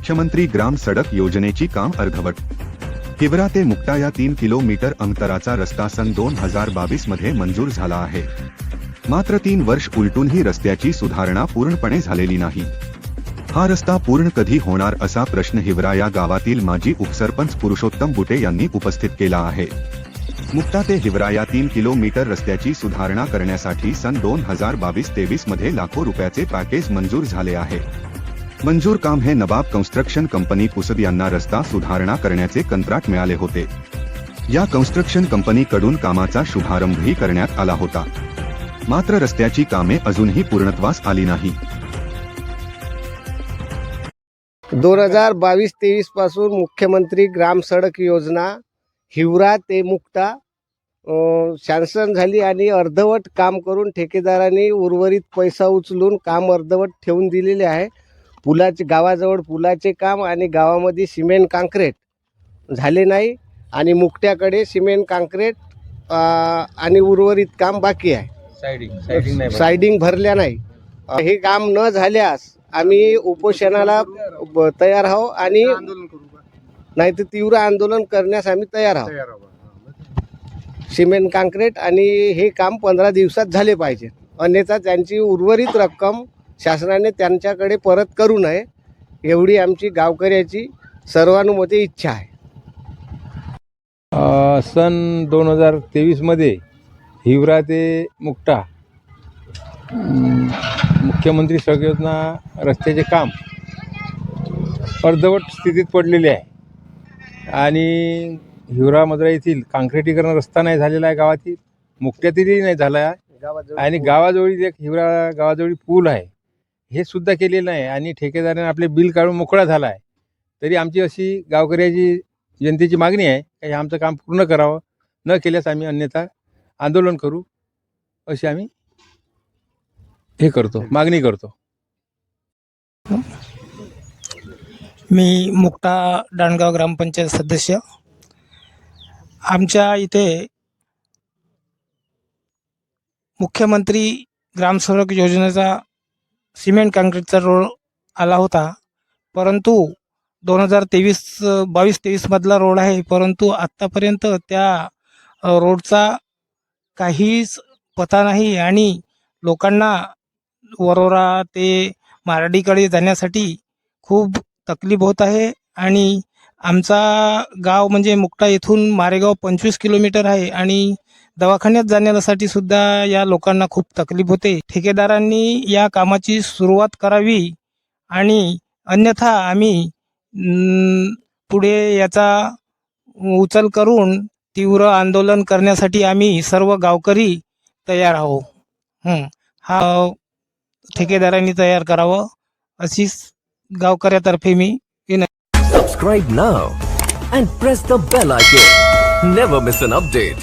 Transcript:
मुख्यमंत्री ग्राम सडक योजनेची काम अर्धवट। हिवरा ते मुक्ता या 3 किलोमीटर अंतराचा रस्ता सन 2022 मध्ये मंजूर झाला आहे। मात्र 3 वर्ष उलटूनही रस्त्याची सुधारणा पूर्णपणे झालेली नाही। हा रस्ता पूर्ण कधी होणार असा प्रश्न हिवरा या गावातील माजी उपसरपंच पुरुषोत्तम बुटे यांनी उपस्थित केला आहे। मुक्ता ते हिवरा या 3 किलोमीटर रस्त्याची सुधारणा करण्यासाठी सन 2022-23 मध्ये लाखो रुपयाचे पॅकेज मंजूर झाले आहे। मंजूर काम हे नवाब कन्स्ट्रक्शन कंपनी पुसद यांना रस्ता सुधारणा करण्याचे कंत्राट मिळाले होते। या कन्स्ट्रक्शन कंपनीकडून कामाचा शुभारंभही करण्यात आला होता। मात्र रस्त्याची कामे अजूनही पूर्णत्वास आली नाही। 2022-23 पासून मुख्यमंत्री ग्राम सडक योजना हिवरा ते मुक्ता सँक्शन झाली आणि अर्धवट काम करून ठेकेदारांनी उर्वरित पैसा उचलून काम अर्धवट ठेवून दिलेले आहे। पुलाचे गावाजवळ पुलाचे काम आणि गावामध्ये सिमेंट काँक्रीट झाले नाही आणि मुक्त्याकडे सिमेंट काँक्रीट आणि उर्वरित काम बाकी आहे। साइडिंग भरल्या नाही। हे काम न झाल्यास आम्ही उपोषणाला तयार आहो आणि नाही तर तीव्र आंदोलन करण्यास आम्ही तयार आहोत। सिमेंट काँक्रीट आणि हे काम 15 दिवसात झाले पाहिजे, अन्यथा त्यांची उर्वरित रक्कम शासनाने त्यांच्याकडे परत करू नये एवढी आमची गावकऱ्याची सर्वानुमते इच्छा आहे। सन 2023 मध्ये हिवरा ते मुक्ता मुख्यमंत्री सडक योजना रस्त्याचे काम अर्धवट स्थितीत पडलेले आहे आणि हिवरा मद्रा येथील काँक्रिटीकरण रस्ता नाही झालेला आहे, गावातील मुक्त्यातीलही नाही झाला आहे आणि गावाजवळील एक हिवरा गावाजवळी पूल आहे हे सुद्धा केलेलं आहे आणि ठेकेदाराने आपले बिल काढून मोकळा झाला आहे। तरी आमची अशी गावकऱ्याची जनतेची मागणी आहे की हे आमचं काम पूर्ण करावं, न केल्यास आम्ही अन्यथा आंदोलन करू अशी आम्ही मागणी करतो। मी मुक्ता डाणगाव ग्रामपंचायत सदस्य। आमच्या इथे मुख्यमंत्री ग्राम सडक योजनेचा सिमेंट काँक्रीटचा रोड आला होता, परंतु 2022-23 मधला रोड आहे, परंतु आत्तापर्यंत त्या रोडचा काहीच पत्ता नाही आणि लोकांना वरोरा ते मारडीकडे जाण्यासाठी खूप तकलीफ होत आहे आणि आमचा गाव म्हणजे मुक्ता येथून मारेगाव 25 किलोमीटर आहे आणि दवाखान्यात जाण्यासाठी सुद्धा या लोकांना खूप तकलीफ होते। ठेकेदारांनी या कामाची सुरुवात करावी आणि अन्यथा आम्ही पुढे याचा उचल करून तीव्र आंदोलन करण्यासाठी आम्ही सर्व गावकरी तयार आहोत। हा ठेकेदारांनी तयार करावं अशीच गावकऱ्यातर्फे मी विनंती। Subscribe now and press the bell icon. Never miss an update.